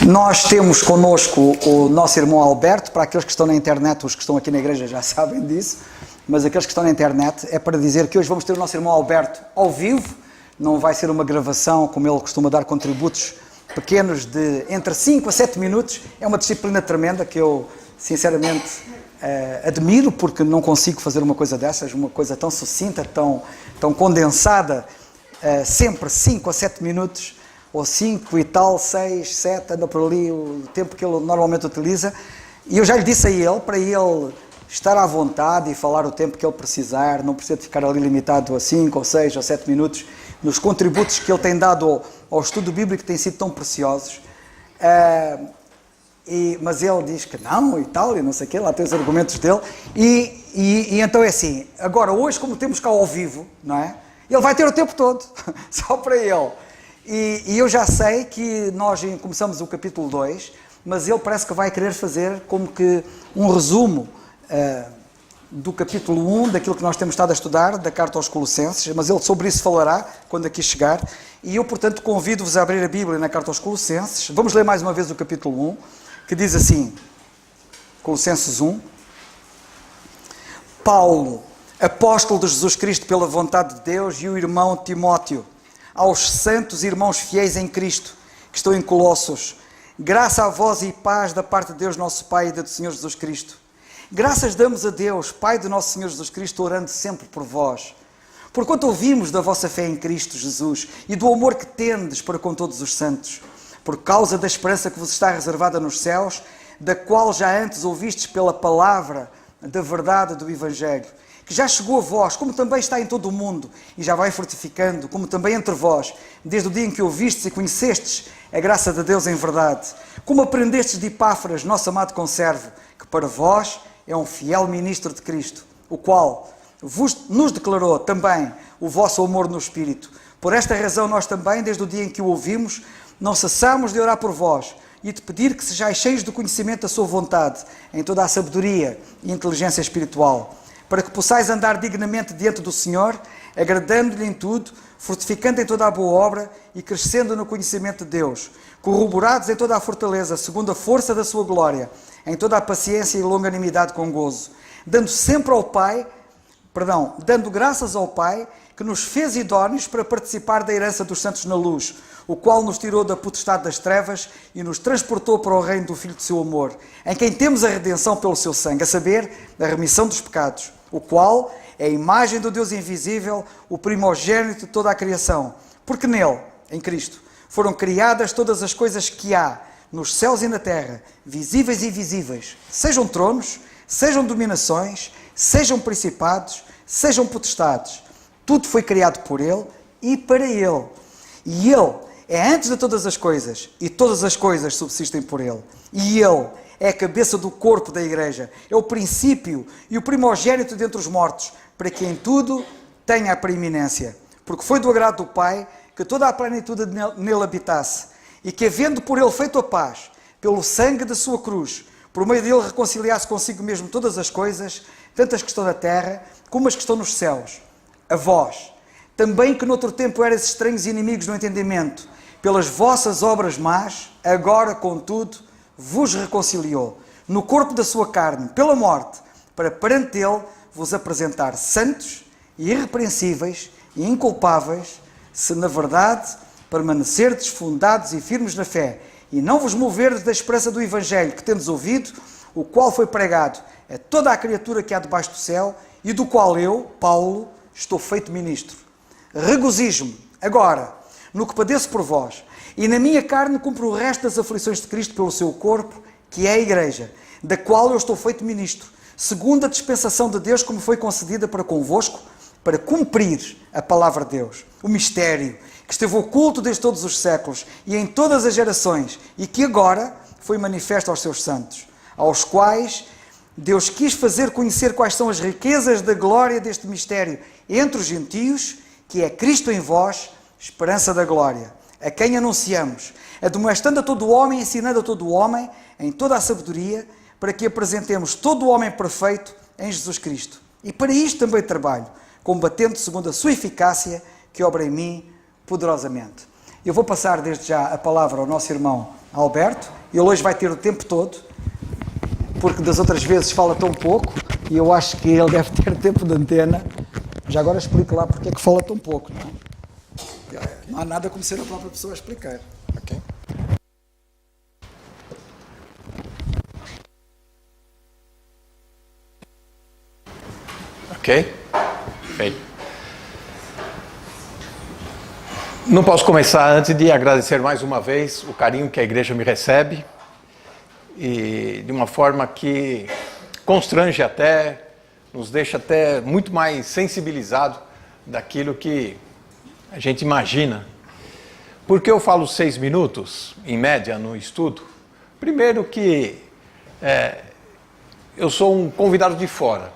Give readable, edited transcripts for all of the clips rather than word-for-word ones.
Nós temos connosco o nosso irmão Alberto. Para aqueles que estão na internet, os que estão aqui na igreja já sabem disso, mas aqueles que estão na internet é para dizer que hoje vamos ter o nosso irmão Alberto ao vivo. Não vai ser uma gravação como ele costuma dar contributos pequenos de entre 5 a 7 minutos. É uma disciplina tremenda que eu sinceramente admiro, porque não consigo fazer uma coisa dessas, uma coisa tão sucinta, tão condensada, sempre 5 a 7 minutos, ou 5 e tal, 6, 7, anda por ali o tempo que ele normalmente utiliza. E eu já lhe disse a ele, para ele estar à vontade e falar o tempo que ele precisar, não precisa de ficar ali limitado a 5 ou 6 ou 7 minutos, nos contributos que ele tem dado ao estudo bíblico, que têm sido tão preciosos. Mas ele diz que não e tal, e não sei o quê, lá tem os argumentos dele. E então é assim, agora hoje, como temos cá ao vivo, não é? Ele vai ter o tempo todo, só para ele. E eu já sei que nós começamos o capítulo 2, mas ele parece que vai querer fazer como que um resumo do capítulo 1, daquilo que nós temos estado a estudar, da carta aos Colossenses, mas ele sobre isso falará quando aqui chegar. E eu, portanto, convido-vos a abrir a Bíblia na carta aos Colossenses. Vamos ler mais uma vez o capítulo 1, que diz assim, Colossenses 1. Paulo, apóstolo de Jesus Cristo pela vontade de Deus, e o irmão Timóteo, aos santos irmãos fiéis em Cristo, que estão em Colossos, graça a vós e paz da parte de Deus nosso Pai e da do Senhor Jesus Cristo. Graças damos a Deus, Pai do nosso Senhor Jesus Cristo, orando sempre por vós. Porquanto ouvimos da vossa fé em Cristo Jesus e do amor que tendes para com todos os santos, por causa da esperança que vos está reservada nos céus, da qual já antes ouvistes pela palavra da verdade do Evangelho, que já chegou a vós, como também está em todo o mundo, e já vai fortificando, como também entre vós, desde o dia em que ouvistes e conhecestes a graça de Deus em verdade, como aprendestes de Epáfras, nosso amado conservo, que para vós é um fiel ministro de Cristo, o qual nos declarou também o vosso amor no Espírito. Por esta razão nós também, desde o dia em que o ouvimos, não cessamos de orar por vós e de pedir que sejais cheios do conhecimento da sua vontade, em toda a sabedoria e inteligência espiritual, para que possais andar dignamente diante do Senhor, agradando-lhe em tudo, fortificando em toda a boa obra e crescendo no conhecimento de Deus, corroborados em toda a fortaleza, segundo a força da sua glória, em toda a paciência e longanimidade com gozo, dando graças ao Pai, que nos fez idóneos para participar da herança dos santos na luz, o qual nos tirou da potestade das trevas e nos transportou para o reino do Filho do seu amor, em quem temos a redenção pelo seu sangue, a saber, a remissão dos pecados, o qual é a imagem do Deus invisível, o primogênito de toda a criação, porque nele, em Cristo, foram criadas todas as coisas que há nos céus e na terra, visíveis e invisíveis, sejam tronos, sejam dominações, sejam principados, sejam potestades. Tudo foi criado por ele e para ele. E ele é antes de todas as coisas, e todas as coisas subsistem por ele. E ele é a cabeça do corpo da igreja, é o princípio e o primogênito dentre os mortos, para que em tudo tenha a preeminência. Porque foi do agrado do Pai que toda a plenitude nele habitasse, e que, havendo por ele feito a paz, pelo sangue da sua cruz, por meio dele reconciliasse consigo mesmo todas as coisas, tanto as que estão na terra, como as que estão nos céus. A vós, também que noutro tempo erais estranhos e inimigos no entendimento, pelas vossas obras más, agora, contudo, vos reconciliou, no corpo da sua carne, pela morte, para perante ele vos apresentar santos e irrepreensíveis e inculpáveis, se na verdade permanecerdes fundados e firmes na fé, e não vos moverdes da esperança do Evangelho que tendes ouvido, o qual foi pregado a toda a criatura que há debaixo do céu, e do qual eu, Paulo, estou feito ministro. Regozijo-me, agora, no que padeço por vós, e na minha carne cumpro o resto das aflições de Cristo pelo seu corpo, que é a Igreja, da qual eu estou feito ministro, segundo a dispensação de Deus como foi concedida para convosco, para cumprir a palavra de Deus, o mistério que esteve oculto desde todos os séculos e em todas as gerações, e que agora foi manifesto aos seus santos, aos quais Deus quis fazer conhecer quais são as riquezas da glória deste mistério entre os gentios, que é Cristo em vós, esperança da glória, a quem anunciamos, admoestando a todo o homem, ensinando a todo o homem, em toda a sabedoria, para que apresentemos todo o homem perfeito em Jesus Cristo. E para isto também trabalho, combatendo segundo a sua eficácia, que obra em mim poderosamente. Eu vou passar desde já a palavra ao nosso irmão Alberto. Ele hoje vai ter o tempo todo, porque das outras vezes fala tão pouco, e eu acho que ele deve ter tempo de antena. Já agora explico lá porque é que fala tão pouco, não é? Não há nada como ser a própria pessoa a explicar. Ok. Ok? Bem. Não posso começar antes de agradecer mais uma vez o carinho que a igreja me recebe e de uma forma que constrange até, nos deixa até muito mais sensibilizado daquilo que a gente imagina. Por que eu falo 6 minutos, em média, no estudo? Primeiro que eu sou um convidado de fora,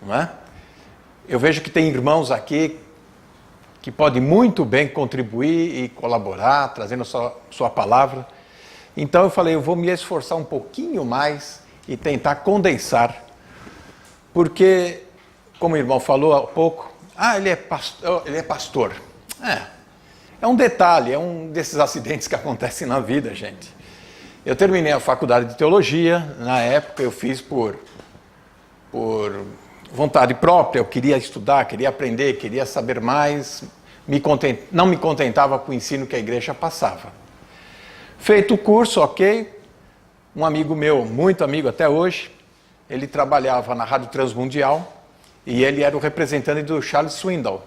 não é? Eu vejo que tem irmãos aqui que podem muito bem contribuir e colaborar, trazendo a sua palavra. Então eu falei, eu vou me esforçar um pouquinho mais e tentar condensar, porque, como o irmão falou há pouco, ele é pastor. É um detalhe, é um desses acidentes que acontecem na vida, gente. Eu terminei a faculdade de teologia, na época eu fiz por vontade própria, eu queria estudar, queria aprender, queria saber mais, não me contentava com o ensino que a igreja passava. Feito o curso, ok, um amigo meu, muito amigo até hoje, ele trabalhava na Rádio Transmundial e ele era o representante do Charles Swindoll.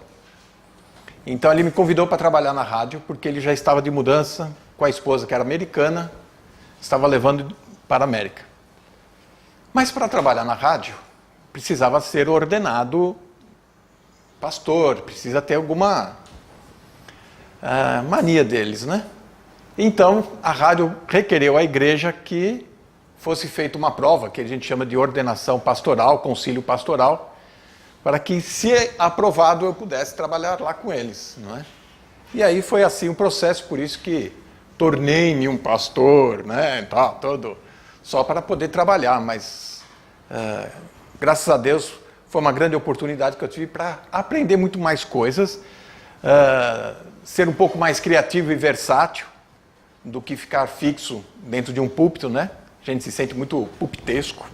Então ele me convidou para trabalhar na rádio, porque ele já estava de mudança com a esposa que era americana, estava levando para a América. Mas para trabalhar na rádio, precisava ser ordenado pastor, precisa ter alguma mania deles, né? Então, a rádio requereu à igreja que fosse feita uma prova, que a gente chama de ordenação pastoral, concílio pastoral, para que, se aprovado, eu pudesse trabalhar lá com eles, não é? E aí foi assim o processo, por isso que tornei-me um pastor, né? Tá, todo, só para poder trabalhar, mas graças a Deus foi uma grande oportunidade que eu tive para aprender muito mais coisas, ser um pouco mais criativo e versátil do que ficar fixo dentro de um púlpito, né? A gente se sente muito pulpitesco.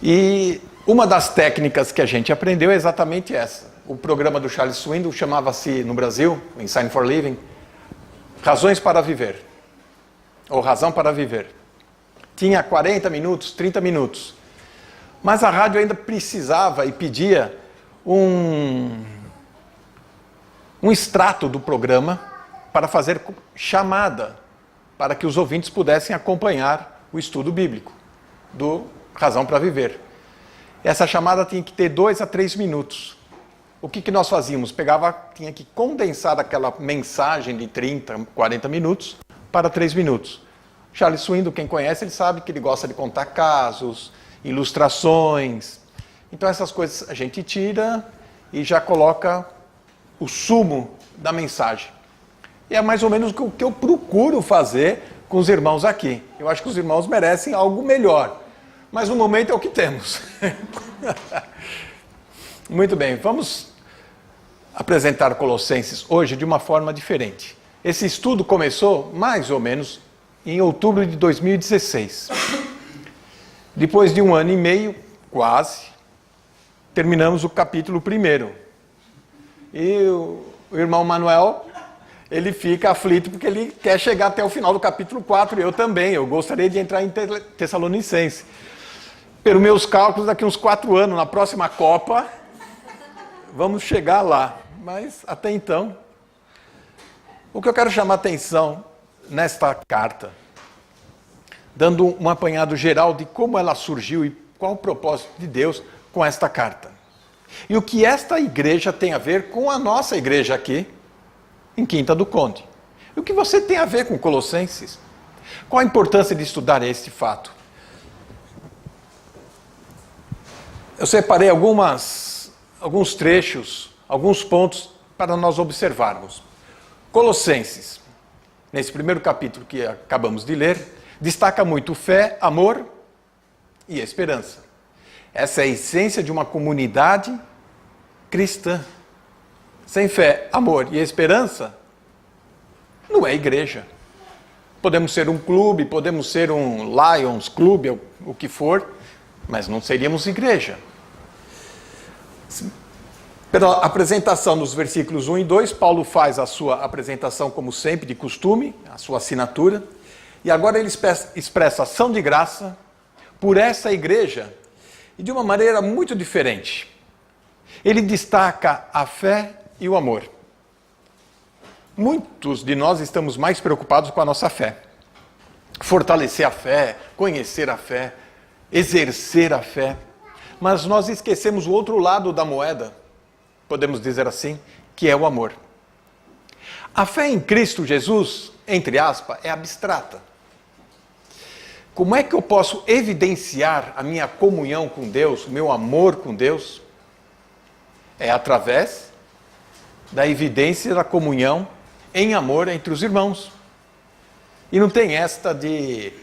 E uma das técnicas que a gente aprendeu é exatamente essa. O programa do Charles Swindoll chamava-se, no Brasil, Ensign for Living, Razões para Viver, ou Razão para Viver. Tinha 40 minutos, 30 minutos. Mas a rádio ainda precisava e pedia um extrato do programa para fazer chamada, para que os ouvintes pudessem acompanhar o estudo bíblico do Razão para Viver. Essa chamada tinha que ter 2 a 3 minutos. O que nós fazíamos? Tinha que condensar aquela mensagem de 30, 40 minutos para 3 minutos. Charles Swindoll, quem conhece, ele sabe que ele gosta de contar casos, ilustrações. Então essas coisas a gente tira e já coloca o sumo da mensagem. E é mais ou menos o que eu procuro fazer com os irmãos aqui. Eu acho que os irmãos merecem algo melhor. Mas no momento é o que temos. Muito bem, vamos apresentar Colossenses hoje de uma forma diferente. Esse estudo começou mais ou menos em outubro de 2016. Depois de 1 ano e meio, quase, terminamos o capítulo 1. E o irmão Manuel, ele fica aflito porque ele quer chegar até o final do capítulo 4, e eu também, eu gostaria de entrar em Tessalonicense. Pelos meus cálculos, daqui uns 4 anos, na próxima Copa, vamos chegar lá. Mas, até então, o que eu quero chamar a atenção nesta carta, dando um apanhado geral de como ela surgiu e qual o propósito de Deus com esta carta. E o que esta igreja tem a ver com a nossa igreja aqui, em Quinta do Conde. E o que você tem a ver com Colossenses? Qual a importância de estudar este fato? Eu separei alguns trechos, alguns pontos para nós observarmos. Colossenses, nesse primeiro capítulo que acabamos de ler, destaca muito fé, amor e esperança. Essa é a essência de uma comunidade cristã. Sem fé, amor e esperança, não é igreja. Podemos ser um clube, podemos ser um Lions Clube, o que for, mas não seríamos igreja. Pela apresentação nos versículos 1 e 2, Paulo faz a sua apresentação, como sempre, de costume, a sua assinatura, e agora ele expressa ação de graça por essa igreja, e de uma maneira muito diferente. Ele destaca a fé e o amor. Muitos de nós estamos mais preocupados com a nossa fé. Fortalecer a fé, conhecer a fé, exercer a fé. Mas nós esquecemos o outro lado da moeda, podemos dizer assim, que é o amor. A fé em Cristo Jesus, entre aspas, é abstrata. Como é que eu posso evidenciar a minha comunhão com Deus, o meu amor com Deus? É através da evidência da comunhão em amor entre os irmãos. E não tem esta de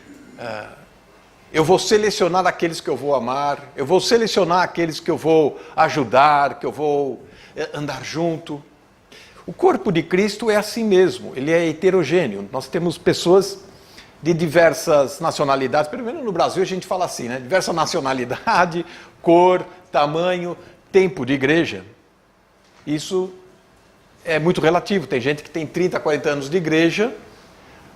eu vou selecionar aqueles que eu vou amar, eu vou selecionar aqueles que eu vou ajudar, que eu vou andar junto. O corpo de Cristo é assim mesmo, ele é heterogêneo. Nós temos pessoas de diversas nacionalidades, pelo menos no Brasil a gente fala assim, né? Diversa nacionalidade, cor, tamanho, tempo de igreja. Isso é muito relativo. Tem gente que tem 30, 40 anos de igreja,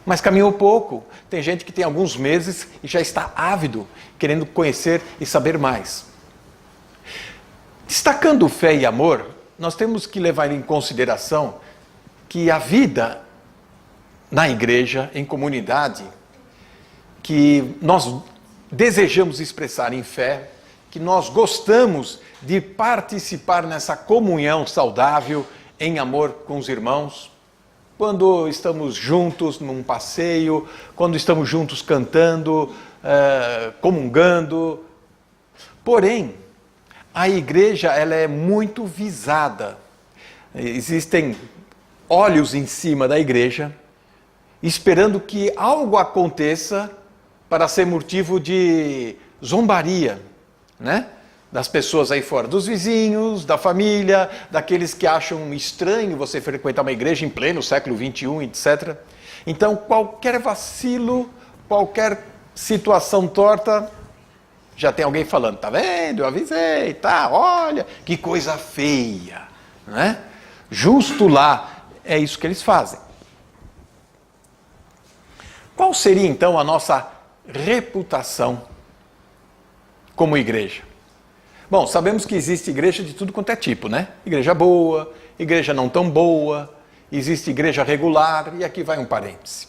mas caminhou pouco. Tem gente que tem alguns meses e já está ávido, querendo conhecer e saber mais. Destacando fé e amor, nós temos que levar em consideração que a vida na igreja, em comunidade, que nós desejamos expressar em fé, que nós gostamos de participar nessa comunhão saudável, em amor com os irmãos, quando estamos juntos num passeio, quando estamos juntos cantando, comungando. Porém, a igreja ela é muito visada. Existem olhos em cima da igreja, esperando que algo aconteça para ser motivo de zombaria, né? Das pessoas aí fora, dos vizinhos, da família, daqueles que acham estranho você frequentar uma igreja em pleno século XXI, etc. Então, qualquer vacilo, qualquer situação torta, já tem alguém falando, tá vendo, eu avisei, tá, olha, que coisa feia, né? Justo lá, é isso que eles fazem. Qual seria então a nossa reputação como igreja? Bom, sabemos que existe igreja de tudo quanto é tipo, né? Igreja boa, igreja não tão boa, existe igreja regular, e aqui vai um parêntese.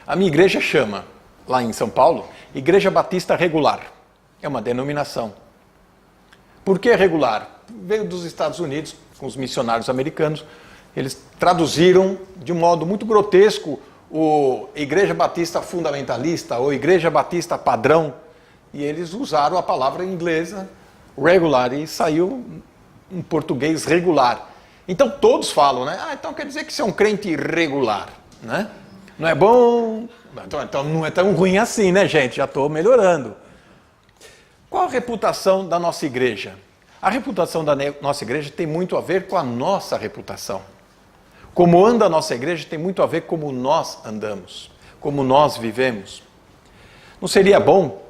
A minha igreja chama, lá em São Paulo, Igreja Batista Regular. É uma denominação. Por que regular? Veio dos Estados Unidos, com os missionários americanos, eles traduziram de um modo muito grotesco o Igreja Batista Fundamentalista ou Igreja Batista Padrão, e eles usaram a palavra inglesa regular e saiu em português regular. Então todos falam, né? Então quer dizer que você é um crente irregular, né? Não é bom? Então não é tão ruim assim, né, gente? Já estou melhorando. Qual a reputação da nossa igreja? A reputação da nossa igreja tem muito a ver com a nossa reputação. Como anda a nossa igreja tem muito a ver como nós andamos, como nós vivemos. Não seria bom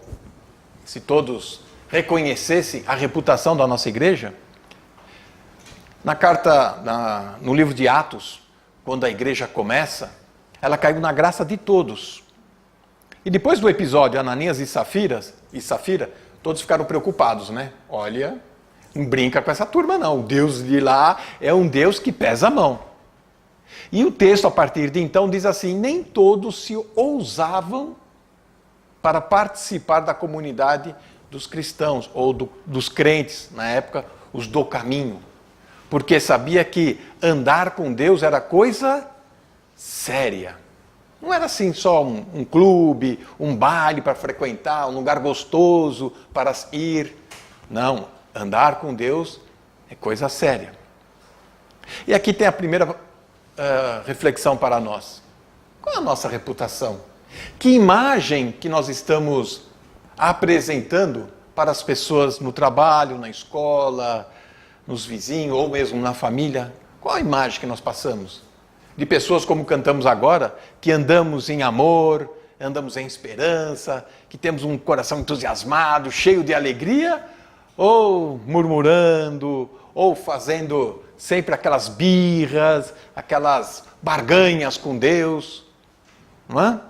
se todos reconhecessem a reputação da nossa igreja? No livro de Atos, quando a igreja começa, ela caiu na graça de todos. E depois do episódio Ananias e Safira, todos ficaram preocupados, né? Olha, não brinca com essa turma não, o Deus de lá é um Deus que pesa a mão. E o texto, a partir de então, diz assim, nem todos se ousavam para participar da comunidade dos cristãos, ou dos crentes, na época, os do caminho. Porque sabia que andar com Deus era coisa séria. Não era assim só um clube, um baile para frequentar, um lugar gostoso para ir. Não, andar com Deus é coisa séria. E aqui tem a primeira reflexão para nós. Qual é a nossa reputação? Que imagem que nós estamos apresentando para as pessoas no trabalho, na escola, nos vizinhos ou mesmo na família? Qual a imagem que nós passamos? de pessoas como cantamos agora, que andamos em amor, andamos em esperança, que temos um coração entusiasmado, cheio de alegria, ou murmurando, ou fazendo sempre aquelas birras, aquelas barganhas com Deus, não é?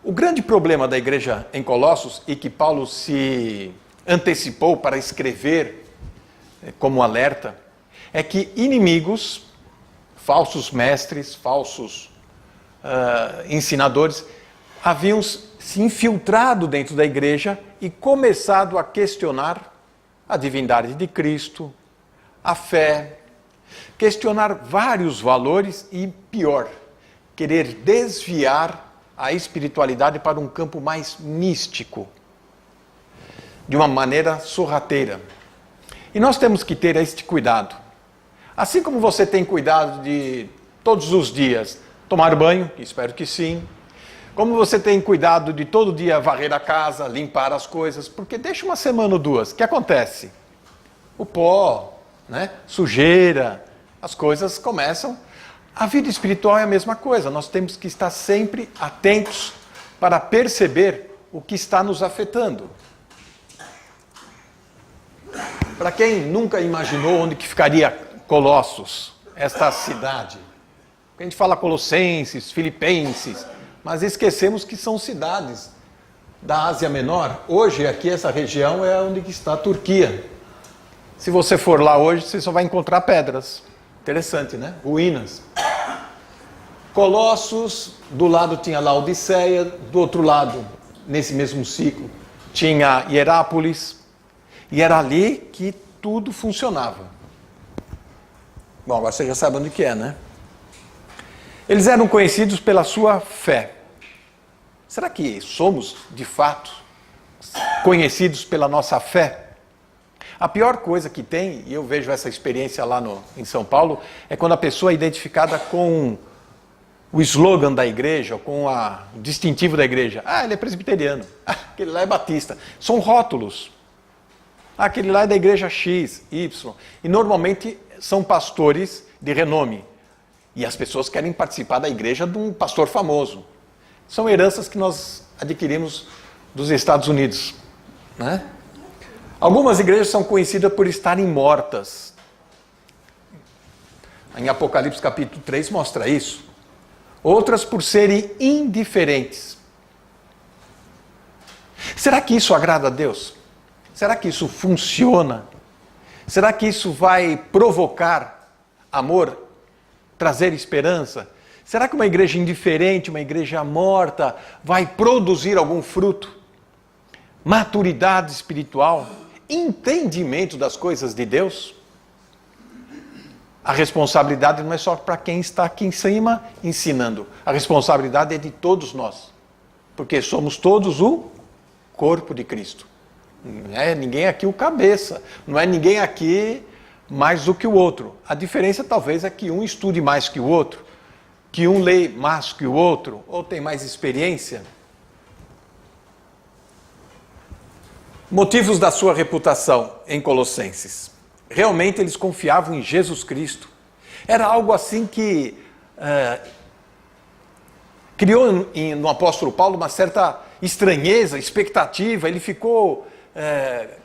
O grande problema da igreja em Colossos, e que Paulo se antecipou para escrever como alerta, é que inimigos, falsos mestres, falsos ensinadores, haviam se infiltrado dentro da igreja e começado a questionar a divindade de Cristo, a fé, questionar vários valores e, pior, querer desviar a espiritualidade para um campo mais místico, de uma maneira sorrateira. E nós temos que ter este cuidado. Assim como você tem cuidado de, todos os dias, tomar banho, espero que sim, como você tem cuidado de todo dia varrer a casa, limpar as coisas, porque deixa uma semana ou duas, o que acontece? O pó, né? Sujeira, as coisas começam. A vida espiritual é a mesma coisa, nós temos que estar sempre atentos para perceber o que está nos afetando. Para quem nunca imaginou onde que ficaria Colossos, esta cidade, a gente fala Colossenses, Filipenses, mas esquecemos que são cidades da Ásia Menor. Hoje aqui essa região é onde está a Turquia. Se você for lá hoje, você só vai encontrar pedras. Interessante, né? Ruínas. Colossos, do lado tinha Laodiceia, do outro lado, nesse mesmo ciclo, tinha Hierápolis, e era ali que tudo funcionava. Bom, agora você já sabe onde que é, né? Eles eram conhecidos pela sua fé. Será que somos, de fato, conhecidos pela nossa fé? A pior coisa que tem, e eu vejo essa experiência lá em São Paulo, é quando a pessoa é identificada com o slogan da igreja, com o distintivo da igreja. Ah, ele é presbiteriano. Ah, aquele lá é batista. São rótulos. Ah, aquele lá é da igreja X, Y. E normalmente são pastores de renome. E as pessoas querem participar da igreja de um pastor famoso. São heranças que nós adquirimos dos Estados Unidos, né? Algumas igrejas são conhecidas por estarem mortas. Em Apocalipse capítulo 3 mostra isso. Outras por serem indiferentes. Será que isso agrada a Deus? Será que isso funciona? Será que isso vai provocar amor, trazer esperança? Será que uma igreja indiferente, uma igreja morta, vai produzir algum fruto? Maturidade espiritual? Entendimento das coisas de Deus? A responsabilidade não é só para quem está aqui em cima ensinando. A responsabilidade é de todos nós. Porque somos todos o corpo de Cristo. Não é ninguém aqui o cabeça. Não é ninguém aqui mais do que o outro. A diferença talvez é que um estude mais que o outro, que um lê mais que o outro, ou tem mais experiência. Motivos da sua reputação em Colossenses. Realmente eles confiavam em Jesus Cristo. Era algo assim que criou no apóstolo Paulo uma certa estranheza, expectativa. Ele ficou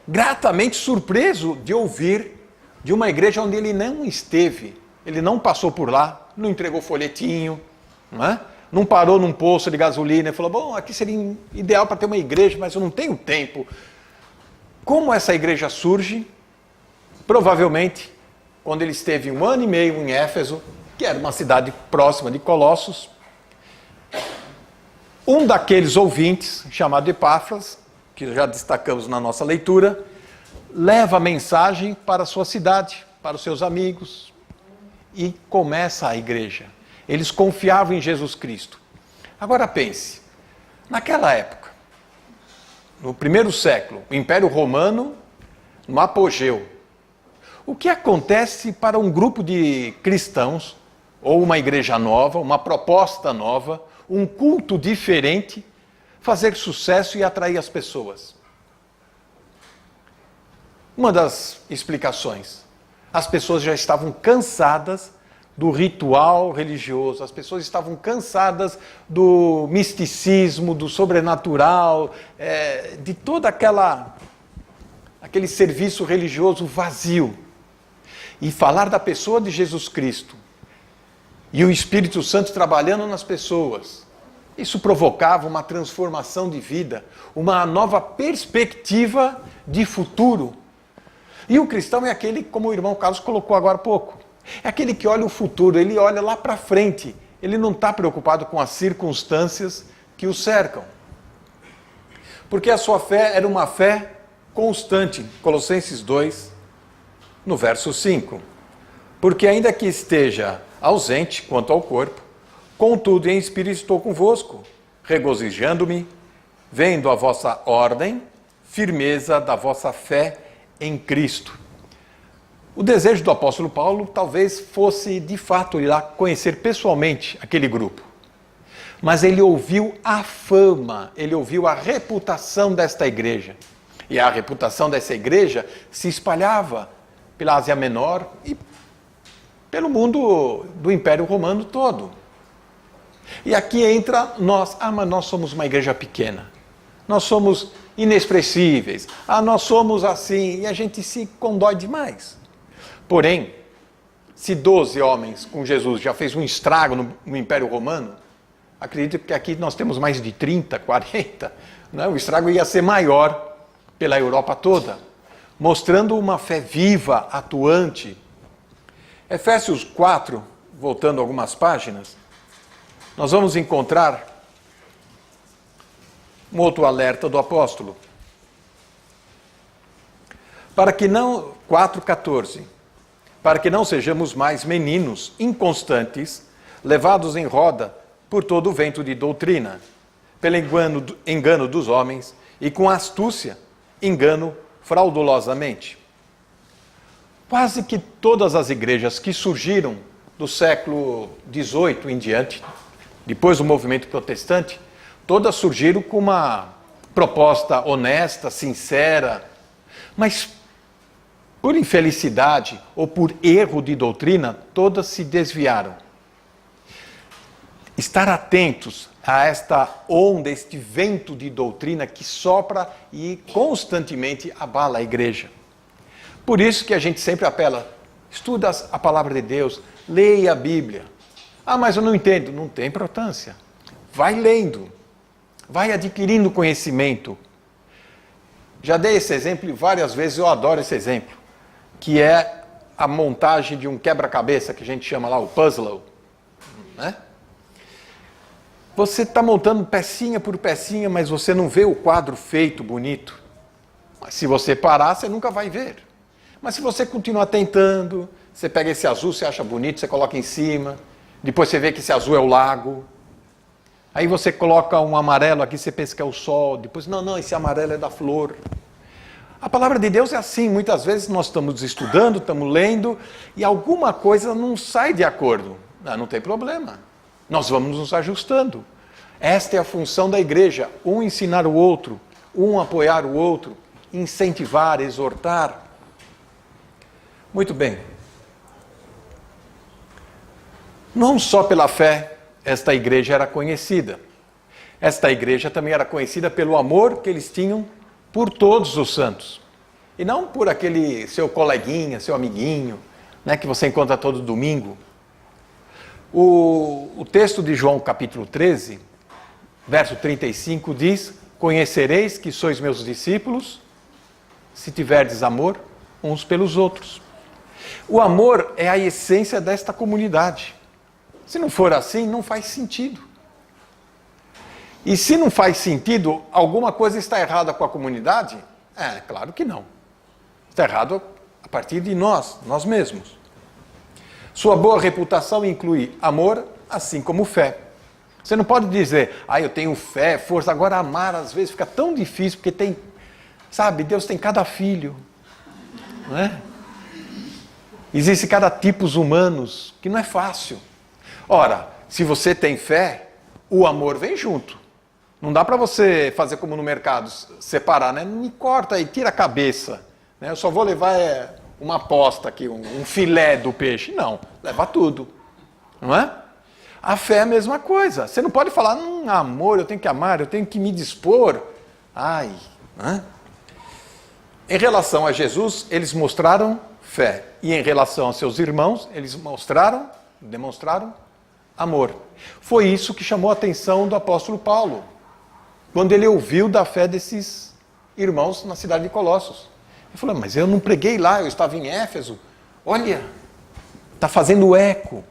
gratamente surpreso de ouvir de uma igreja onde ele não esteve. Ele não passou por lá, não entregou folhetinho, não parou num posto de gasolina e falou, bom, aqui seria ideal para ter uma igreja, mas eu não tenho tempo. Como essa igreja surge? Provavelmente, quando ele esteve 1 ano e meio em Éfeso, que era uma cidade próxima de Colossos, um daqueles ouvintes, chamado Epáfras, que já destacamos na nossa leitura, leva a mensagem para a sua cidade, para os seus amigos, e começa a igreja. Eles confiavam em Jesus Cristo. Agora pense, naquela época, no primeiro século, o Império Romano, no apogeu, o que acontece para um grupo de cristãos, ou uma igreja nova, uma proposta nova, um culto diferente, fazer sucesso e atrair as pessoas? Uma das explicações, as pessoas já estavam cansadas do ritual religioso. As pessoas estavam cansadas do misticismo, do sobrenatural, de todo aquele serviço religioso vazio. E falar da pessoa de Jesus Cristo e o Espírito Santo trabalhando nas pessoas, isso provocava uma transformação de vida, uma nova perspectiva de futuro. E o cristão é aquele, como o irmão Carlos colocou agora há pouco, é aquele que olha o futuro, ele olha lá para frente, ele não está preocupado com as circunstâncias que o cercam. Porque a sua fé era uma fé constante. Colossenses 2, no verso 5. Porque ainda que esteja ausente quanto ao corpo, contudo em espírito estou convosco, regozijando-me, vendo a vossa ordem, firmeza da vossa fé em Cristo. O desejo do apóstolo Paulo talvez fosse, de fato, ir lá conhecer pessoalmente aquele grupo. Mas ele ouviu a fama, ele ouviu a reputação desta igreja. E a reputação dessa igreja se espalhava pela Ásia Menor e pelo mundo do Império Romano todo. E aqui entra nós. Mas nós somos uma igreja pequena. Nós somos inexpressíveis. Nós somos assim. E a gente se condói demais. Porém, se 12 homens com Jesus já fez um estrago no Império Romano, acredito que aqui nós temos mais de 30, 40. Né? O estrago ia ser maior pela Europa toda, mostrando uma fé viva, atuante. Efésios 4, voltando algumas páginas, nós vamos encontrar um outro alerta do apóstolo. Para que não, 4,14, para que não sejamos mais meninos inconstantes, levados em roda por todo o vento de doutrina, pelo engano dos homens e com astúcia, engano fraudulosamente. Quase que todas as igrejas que surgiram do século XVIII em diante, depois do movimento protestante, todas surgiram com uma proposta honesta, sincera, mas por infelicidade ou por erro de doutrina, todas se desviaram. Estar atentos a esta onda, este vento de doutrina que sopra e constantemente abala a igreja. Por isso que a gente sempre apela, estuda a palavra de Deus, leia a Bíblia. Mas eu não entendo. Não tem importância. Vai lendo, vai adquirindo conhecimento. Já dei esse exemplo várias vezes, eu adoro esse exemplo, que é a montagem de um quebra-cabeça, que a gente chama lá o puzzle, né? Você está montando pecinha por pecinha, mas você não vê o quadro feito, bonito. Mas se você parar, você nunca vai ver. Mas se você continuar tentando, você pega esse azul, você acha bonito, você coloca em cima, depois você vê que esse azul é o lago, aí você coloca um amarelo aqui, você pensa que é o sol, depois, não, esse amarelo é da flor. A palavra de Deus é assim, muitas vezes nós estamos estudando, estamos lendo, e alguma coisa não sai de acordo. Não tem problema. Nós vamos nos ajustando. Esta é a função da igreja, um ensinar o outro, um apoiar o outro, incentivar, exortar. Muito bem. Não só pela fé esta igreja era conhecida. Esta igreja também era conhecida pelo amor que eles tinham por todos os santos. E não por aquele seu coleguinha, seu amiguinho, né, que você encontra todo domingo. O texto de João capítulo 13, verso 35 diz: conhecereis que sois meus discípulos, se tiverdes amor uns pelos outros. O amor é a essência desta comunidade. Se não for assim, não faz sentido. E se não faz sentido, alguma coisa está errada com a comunidade? Claro que não. Está errado a partir de nós mesmos. Sua boa reputação inclui amor, assim como fé. Você não pode dizer, eu tenho fé, força. Agora amar às vezes fica tão difícil, porque tem, Deus tem cada filho, não é? Existe cada tipos humanos, que não é fácil. Ora, se você tem fé, o amor vem junto. Não dá para você fazer como no mercado, separar, né? Me corta e tira a cabeça. Né? Eu só vou levar uma posta aqui, um filé do peixe. Não, leva tudo. não é? A fé é a mesma coisa. Você não pode falar, amor, eu tenho que amar, eu tenho que me dispor. Ai, né? Em relação a Jesus, eles mostraram fé. E em relação aos seus irmãos, eles demonstraram amor. Foi isso que chamou a atenção do apóstolo Paulo, quando ele ouviu da fé desses irmãos na cidade de Colossos. Ele falou, mas eu não preguei lá, eu estava em Éfeso. Olha, está fazendo eco,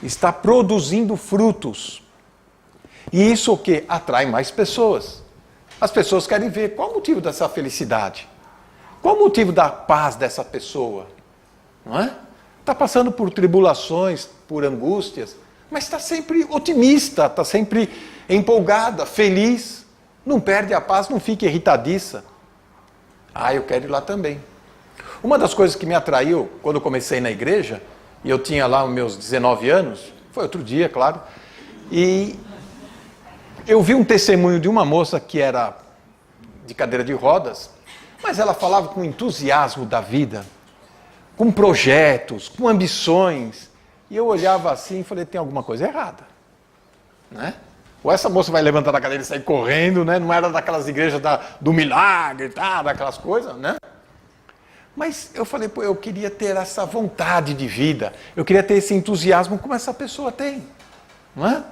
está produzindo frutos. E isso o quê? Atrai mais pessoas. As pessoas querem ver qual o motivo dessa felicidade. Qual o motivo da paz dessa pessoa? Não é? Está passando por tribulações, por angústias, mas está sempre otimista, está sempre empolgada, feliz. Não perde a paz, não fica irritadiça. Eu quero ir lá também. Uma das coisas que me atraiu quando eu comecei na igreja, e eu tinha lá os meus 19 anos, foi outro dia, claro, e eu vi um testemunho de uma moça que era de cadeira de rodas, mas ela falava com entusiasmo da vida, com projetos, com ambições, e eu olhava assim e falei, tem alguma coisa errada, né? Ou essa moça vai levantar da cadeira e sair correndo, né? Não era daquelas igrejas do milagre, daquelas coisas, né? Mas eu falei, eu queria ter essa vontade de vida, eu queria ter esse entusiasmo como essa pessoa tem, não é?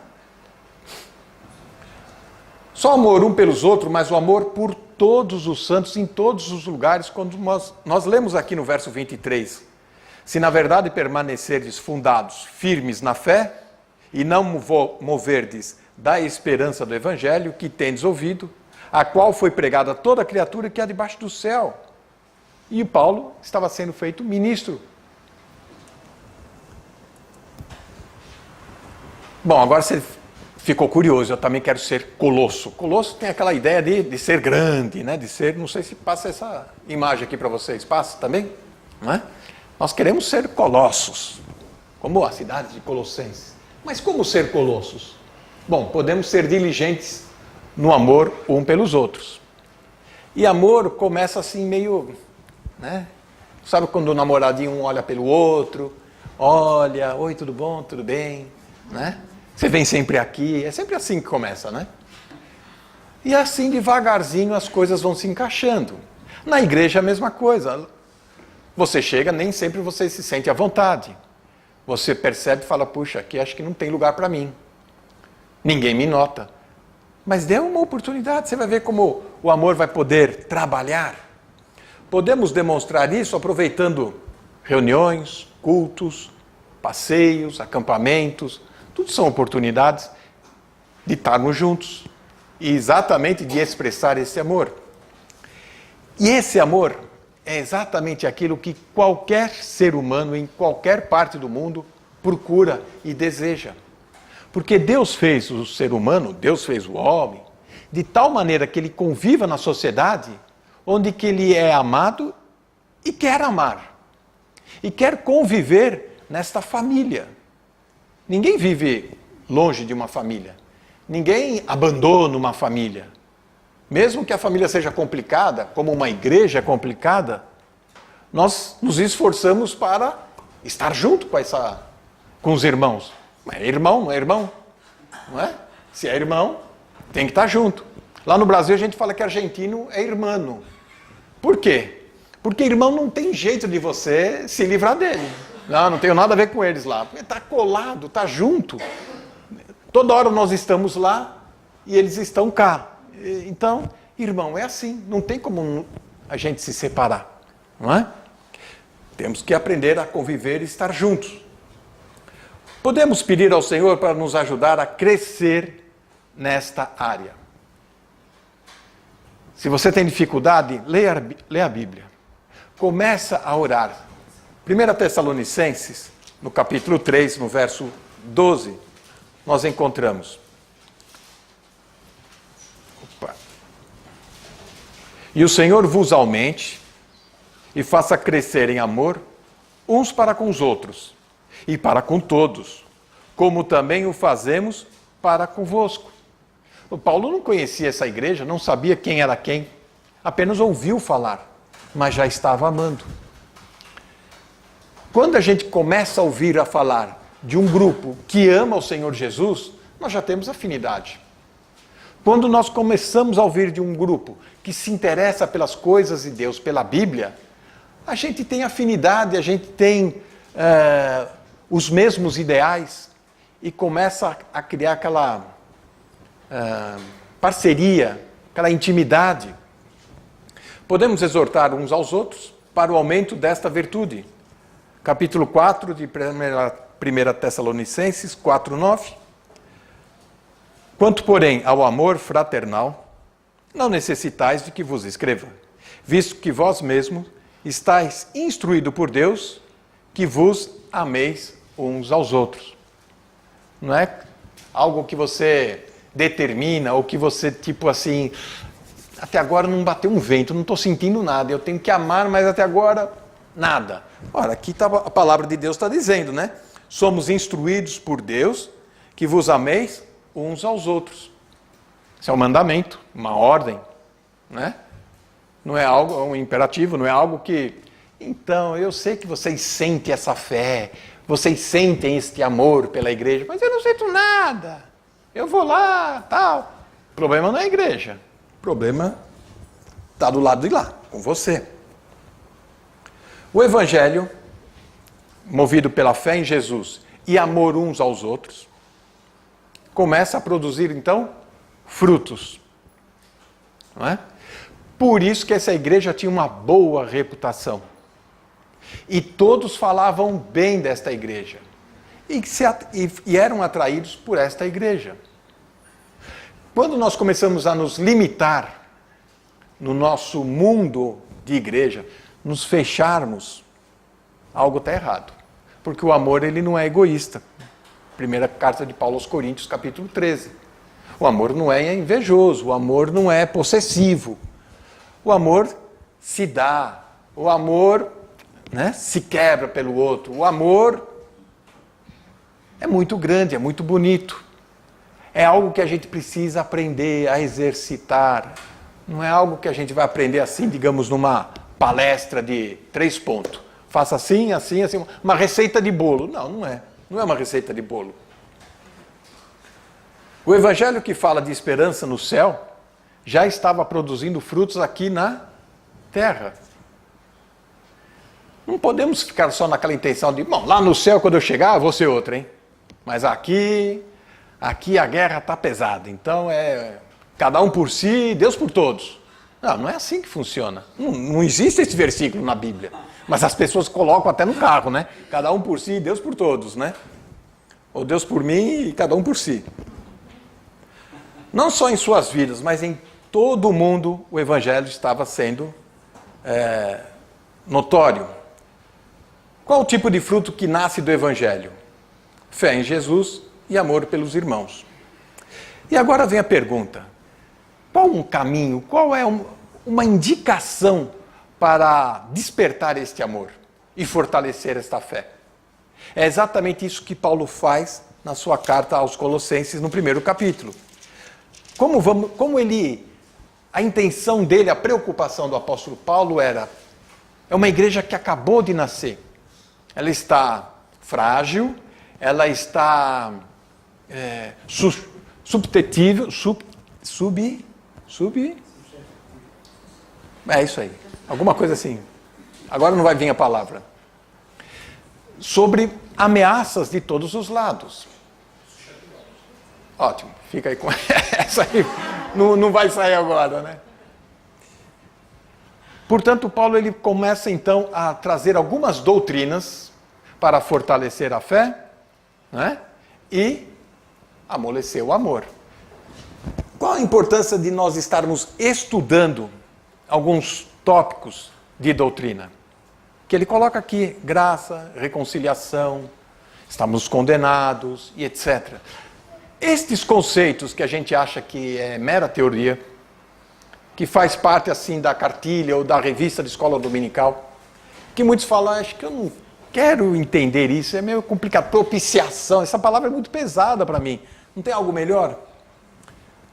Só amor um pelos outros, mas o amor por todos os santos, em todos os lugares, quando nós lemos aqui no verso 23, se na verdade permanecerdes fundados, firmes na fé, e não moverdes da esperança do Evangelho, que tendes ouvido, a qual foi pregada a toda criatura que há debaixo do céu. E Paulo estava sendo feito ministro. Bom, agora você ficou curioso, eu também quero ser Colosso. Colosso tem aquela ideia de ser grande, né? De ser, não sei se passa essa imagem aqui para vocês, passa também? Não é? Nós queremos ser colossos, como a cidade de Colossenses. Mas como ser colossos? Bom, podemos ser diligentes no amor um pelos outros. E amor começa assim meio, né? Sabe quando o namoradinho um olha pelo outro, olha, oi, tudo bom, tudo bem, né? Você vem sempre aqui, é sempre assim que começa, né? E assim, devagarzinho, as coisas vão se encaixando. Na igreja é a mesma coisa. Você chega, nem sempre você se sente à vontade. Você percebe e fala, puxa, aqui acho que não tem lugar para mim. Ninguém me nota. Mas dê uma oportunidade, você vai ver como o amor vai poder trabalhar. Podemos demonstrar isso aproveitando reuniões, cultos, passeios, acampamentos. Tudo são oportunidades de estarmos juntos e exatamente de expressar esse amor. E esse amor é exatamente aquilo que qualquer ser humano em qualquer parte do mundo procura e deseja. Porque Deus fez o ser humano, Deus fez o homem, de tal maneira que ele conviva na sociedade, onde que ele é amado e quer amar. E quer conviver nesta família. Ninguém vive longe de uma família. Ninguém abandona uma família. Mesmo que a família seja complicada, como uma igreja é complicada, nós nos esforçamos para estar junto com os irmãos. É irmão, não é irmão? Não é? Se é irmão, tem que estar junto. Lá no Brasil a gente fala que argentino é irmão. Por quê? Porque irmão não tem jeito de você se livrar dele. Não tenho nada a ver com eles lá. Porque está colado, está junto. Toda hora nós estamos lá e eles estão cá. Então, irmão, é assim. Não tem como a gente se separar. Não é? Temos que aprender a conviver e estar juntos. Podemos pedir ao Senhor para nos ajudar a crescer nesta área. Se você tem dificuldade, leia a Bíblia. Começa a orar. 1 Tessalonicenses, no capítulo 3, no verso 12, nós encontramos. E o Senhor vos aumente e faça crescer em amor uns para com os outros e para com todos, como também o fazemos para convosco. O Paulo não conhecia essa igreja, não sabia quem era quem, apenas ouviu falar, mas já estava amando. Quando a gente começa a ouvir a falar de um grupo que ama o Senhor Jesus, nós já temos afinidade. Quando nós começamos a ouvir de um grupo que se interessa pelas coisas de Deus, pela Bíblia, a gente tem afinidade, a gente tem os mesmos ideais e começa a criar aquela parceria, aquela intimidade. Podemos exortar uns aos outros para o aumento desta virtude. Capítulo 4 de 1 Tessalonicenses 4:9. Quanto, porém, ao amor fraternal, não necessitais de que vos escreva, visto que vós mesmos estáis instruídos por Deus, que vos ameis uns aos outros. Não é algo que você determina, ou que você, tipo assim, até agora não bateu um vento, não estou sentindo nada, eu tenho que amar, mas até agora, nada. Ora, aqui a palavra de Deus está dizendo, né? Somos instruídos por Deus, que vos ameis uns aos outros. Isso é um mandamento, uma ordem, né? Não é algo, é um imperativo, não é algo que... Então, eu sei que vocês sentem essa fé, vocês sentem este amor pela igreja, mas eu não sinto nada. Eu vou lá, tal. O problema não é a igreja. O problema está do lado de lá, com você. O Evangelho, movido pela fé em Jesus e amor uns aos outros, começa a produzir, então, frutos. Não é? Por isso que essa igreja tinha uma boa reputação. E todos falavam bem desta igreja. E eram atraídos por esta igreja. Quando nós começamos a nos limitar no nosso mundo de igreja, nos fecharmos, algo está errado. Porque o amor, ele não é egoísta. Primeira carta de Paulo aos Coríntios, capítulo 13. O amor não é invejoso, o amor não é possessivo. O amor se dá, o amor, né, se quebra pelo outro. O amor é muito grande, é muito bonito. É algo que a gente precisa aprender a exercitar. Não é algo que a gente vai aprender assim, digamos, numa palestra de 3 pontos. Faça assim, assim, assim. Uma receita de bolo. Não, não é. Não é uma receita de bolo. O Evangelho que fala de esperança no céu já estava produzindo frutos aqui na terra. Não podemos ficar só naquela intenção de, bom, lá no céu quando eu chegar eu vou ser outro, hein? Mas aqui a guerra está pesada, então é cada um por si, Deus por todos. Não, não é assim que funciona. Não existe esse versículo na Bíblia. Mas as pessoas colocam até no carro, né? Cada um por si, Deus por todos, né? Ou Deus por mim e cada um por si. Não só em suas vidas, mas em todo o mundo o Evangelho estava sendo notório. Qual o tipo de fruto que nasce do Evangelho? Fé em Jesus e amor pelos irmãos. E agora vem a pergunta: qual um caminho, qual é uma indicação para despertar este amor e fortalecer esta fé? É exatamente isso que Paulo faz na sua carta aos Colossenses, no 1º capítulo. A intenção dele, a preocupação do apóstolo Paulo é uma igreja que acabou de nascer. Ela está frágil, ela está suscetível, é isso aí, alguma coisa assim. Agora não vai vir a palavra. Sobre ameaças de todos os lados. Ótimo, fica aí com essa aí. Não vai sair agora, né? Portanto, Paulo ele começa então a trazer algumas doutrinas para fortalecer a fé, né? E amolecer o amor. Qual a importância de nós estarmos estudando alguns tópicos de doutrina? Que ele coloca aqui: graça, reconciliação, estamos condenados e etc. Estes conceitos que a gente acha que é mera teoria, que faz parte assim da cartilha ou da revista de escola dominical, que muitos falam, acho que eu não quero entender isso, é meio complicado. Propiciação, essa palavra é muito pesada para mim. Não tem algo melhor?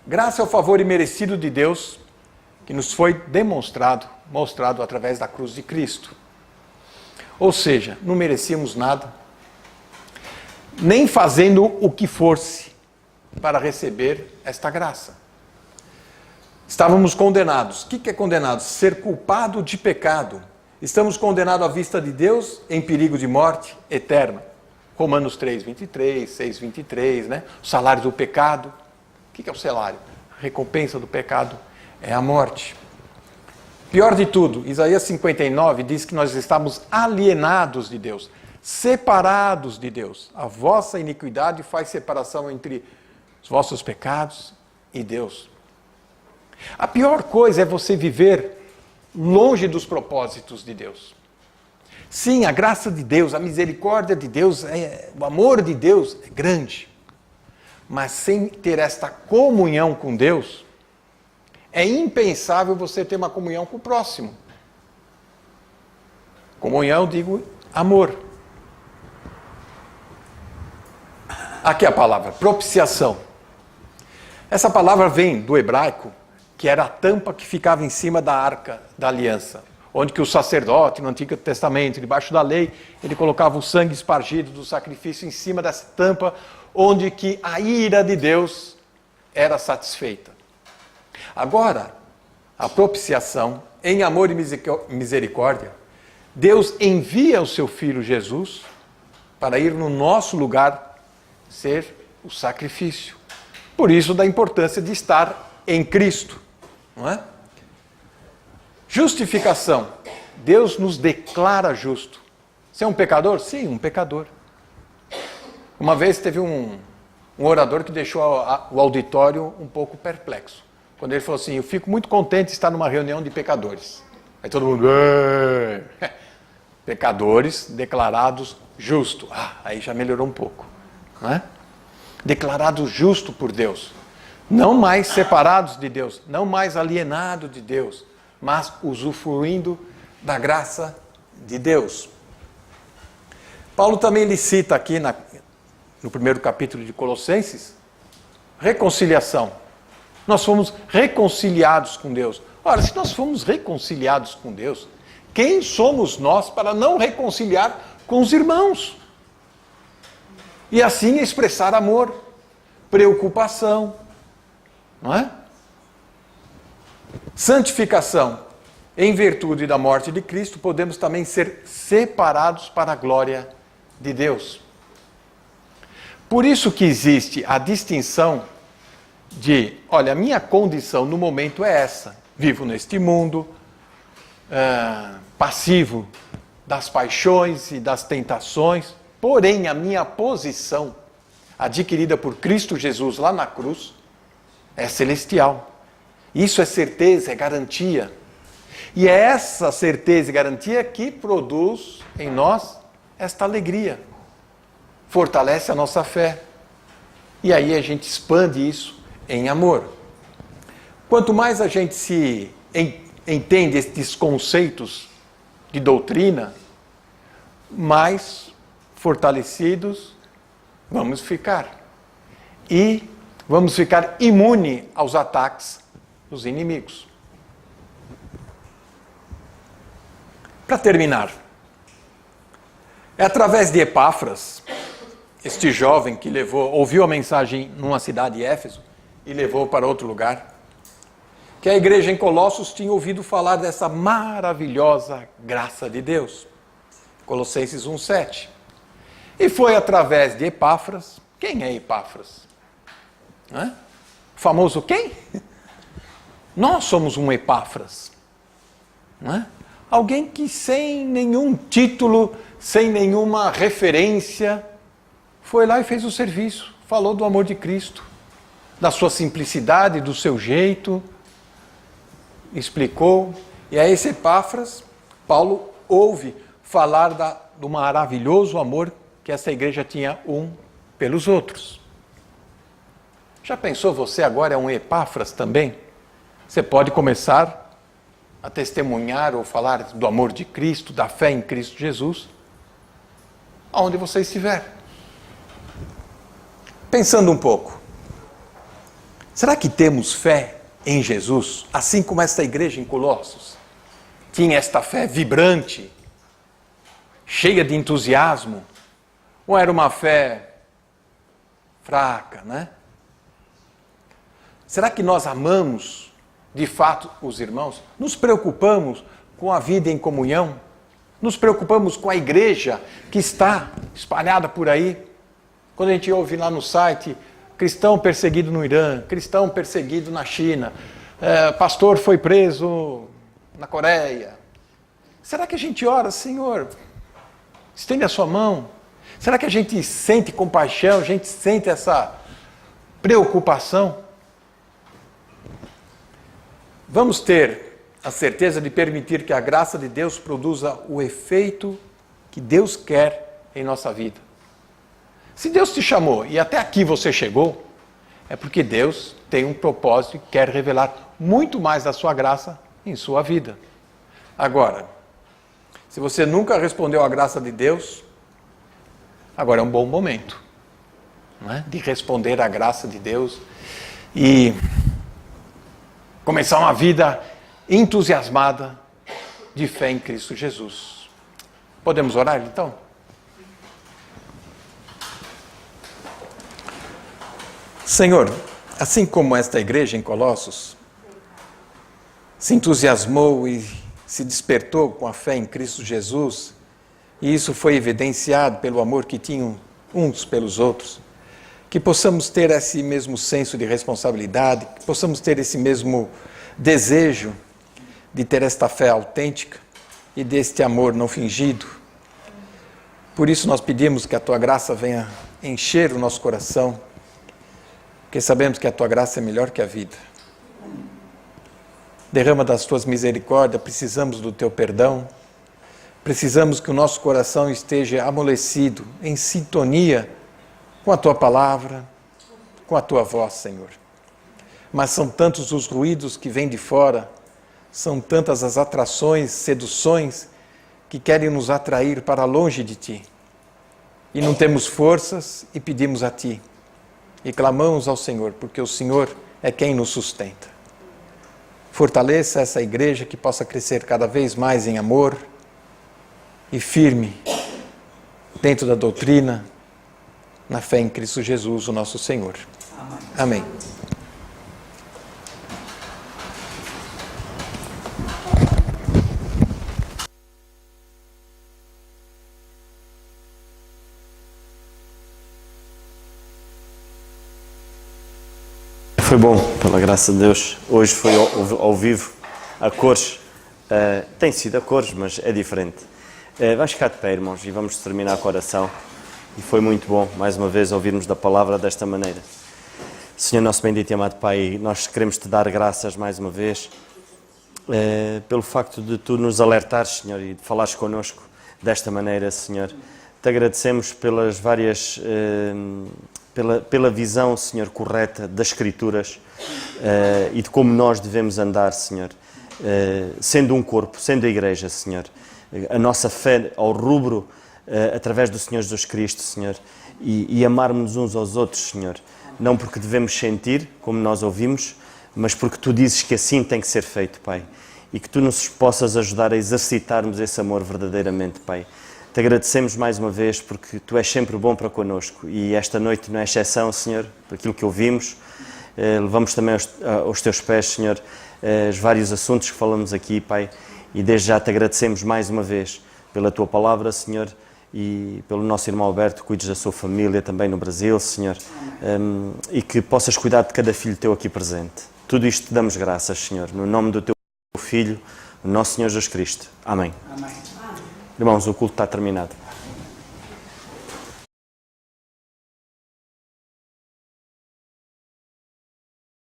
Graça é o favor imerecido de Deus que nos foi mostrado através da cruz de Cristo. Ou seja, não merecíamos nada. nem fazendo o que fosse para receber esta graça. Estávamos condenados. O que é condenado? Ser culpado de pecado. Estamos condenados à vista de Deus em perigo de morte eterna. Romanos 3, 23, 6, 23, né? O salário do pecado. O que é o salário? A recompensa do pecado é a morte. Pior de tudo, Isaías 59 diz que nós estamos alienados de Deus, separados de Deus. A vossa iniquidade faz separação entre os vossos pecados e Deus. A pior coisa é você viver longe dos propósitos de Deus. Sim, a graça de Deus, a misericórdia de Deus, o amor de Deus é grande. Mas sem ter esta comunhão com Deus, é impensável você ter uma comunhão com o próximo. Comunhão, digo, amor. Aqui é a palavra, propiciação. Essa palavra vem do hebraico, que era a tampa que ficava em cima da arca da aliança, onde que o sacerdote, no Antigo Testamento, debaixo da lei, ele colocava o sangue espargido do sacrifício em cima dessa tampa, onde que a ira de Deus era satisfeita. Agora, a propiciação, em amor e misericórdia, Deus envia o seu Filho Jesus para ir no nosso lugar ser o sacrifício. Por isso, da importância de estar em Cristo. Não é? Justificação. Deus nos declara justo. Você é um pecador? Sim, um pecador. Uma vez teve um orador que deixou o auditório um pouco perplexo. Quando ele falou assim, eu fico muito contente de estar numa reunião de pecadores. Aí todo mundo... Pecadores declarados justos. Aí já melhorou um pouco. Não é? Declarados justos por Deus. Não mais separados de Deus, não mais alienados de Deus, mas usufruindo da graça de Deus. Paulo também lhe cita aqui no primeiro capítulo de Colossenses, reconciliação. Nós fomos reconciliados com Deus. Ora, se nós fomos reconciliados com Deus, quem somos nós para não reconciliar com os irmãos? E assim expressar amor, preocupação, não é? Santificação. Em virtude da morte de Cristo, podemos também ser separados para a glória de Deus. Por isso que existe a distinção de, olha, a minha condição no momento é essa. Vivo neste mundo, passivo das paixões e das tentações, porém a minha posição, adquirida por Cristo Jesus lá na cruz, é celestial. Isso é certeza, é garantia. E é essa certeza e garantia que produz em nós esta alegria. Fortalece a nossa fé. E aí a gente expande isso em amor. Quanto mais a gente se entende estes conceitos de doutrina, mais fortalecidos vamos ficar. E vamos ficar imune aos ataques dos inimigos. Para terminar, é através de Epáfras, este jovem que ouviu a mensagem numa cidade de Éfeso e levou para outro lugar, que a igreja em Colossos tinha ouvido falar dessa maravilhosa graça de Deus. Colossenses 1:7. E foi através de Epáfras. Quem é Epáfras? O famoso quem? Nós somos um Epáfras. Não é? Alguém que sem nenhum título, sem nenhuma referência, foi lá e fez o serviço. Falou do amor de Cristo, da sua simplicidade, do seu jeito, explicou. E a esse Epáfras, Paulo ouve falar do maravilhoso amor que essa igreja tinha um pelos outros. Já pensou, você agora é um Epáfras também? Você pode começar a testemunhar ou falar do amor de Cristo, da fé em Cristo Jesus, aonde você estiver. Pensando um pouco, será que temos fé em Jesus, assim como esta igreja em Colossos tinha esta fé vibrante, cheia de entusiasmo, ou era uma fé fraca, né? Será que nós amamos, de fato, os irmãos? Nos preocupamos com a vida em comunhão? Nos preocupamos com a igreja que está espalhada por aí? Quando a gente ouve lá no site, cristão perseguido no Irã, cristão perseguido na China, pastor foi preso na Coreia. Será que a gente ora, Senhor, estende a sua mão? Será que a gente sente compaixão, a gente sente essa preocupação? Vamos ter a certeza de permitir que a graça de Deus produza o efeito que Deus quer em nossa vida. Se Deus te chamou e até aqui você chegou, é porque Deus tem um propósito e quer revelar muito mais da sua graça em sua vida. Agora, se você nunca respondeu à graça de Deus, agora é um bom momento, não é? De responder à graça de Deus e começar uma vida entusiasmada de fé em Cristo Jesus. Podemos orar então? Senhor, assim como esta igreja em Colossos se entusiasmou e se despertou com a fé em Cristo Jesus, e isso foi evidenciado pelo amor que tinham uns pelos outros, que possamos ter esse mesmo senso de responsabilidade, que possamos ter esse mesmo desejo de ter esta fé autêntica e deste amor não fingido. Por isso nós pedimos que a Tua graça venha encher o nosso coração, porque sabemos que a Tua graça é melhor que a vida. Derrama das Tuas misericórdias, precisamos do Teu perdão, precisamos que o nosso coração esteja amolecido, em sintonia com a Tua palavra, com a Tua voz, Senhor. Mas são tantos os ruídos que vêm de fora, são tantas as atrações, seduções, que querem nos atrair para longe de Ti. E não temos forças e pedimos a Ti. E clamamos ao Senhor, porque o Senhor é quem nos sustenta. Fortaleça essa igreja que possa crescer cada vez mais em amor e firme dentro da doutrina, na fé em Cristo Jesus, o nosso Senhor. Amém. Foi bom, pela graça de Deus. Hoje foi ao vivo, a cores. Tem sido a cores, mas é diferente. Vamos ficar de pé, irmãos, e vamos terminar com a oração. E foi muito bom, mais uma vez, ouvirmos da palavra desta maneira. Senhor, nosso bendito e amado Pai, nós queremos Te dar graças mais uma vez pelo facto de Tu nos alertares, Senhor, e de falares connosco desta maneira, Senhor. Te agradecemos pelas várias... Pela visão, Senhor, correta das Escrituras e de como nós devemos andar, Senhor, sendo um corpo, sendo a Igreja, Senhor. A nossa fé ao rubro através do Senhor Jesus Cristo, Senhor, e amarmos uns aos outros, Senhor. Não porque devemos sentir, como nós ouvimos, mas porque Tu dizes que assim tem que ser feito, Pai. E que Tu nos possas ajudar a exercitarmos esse amor verdadeiramente, Pai. Te agradecemos mais uma vez porque Tu és sempre bom para connosco e esta noite não é exceção, Senhor, por aquilo que ouvimos. Levamos também aos Teus pés, Senhor, os vários assuntos que falamos aqui, Pai, e desde já Te agradecemos mais uma vez pela Tua palavra, Senhor, e pelo nosso irmão Alberto, cuides da sua família também no Brasil, Senhor, e que possas cuidar de cada filho Teu aqui presente. Tudo isto Te damos graças, Senhor, no nome do Teu Filho, o nosso Senhor Jesus Cristo. Amém. Amém. Irmãos, o culto está terminado.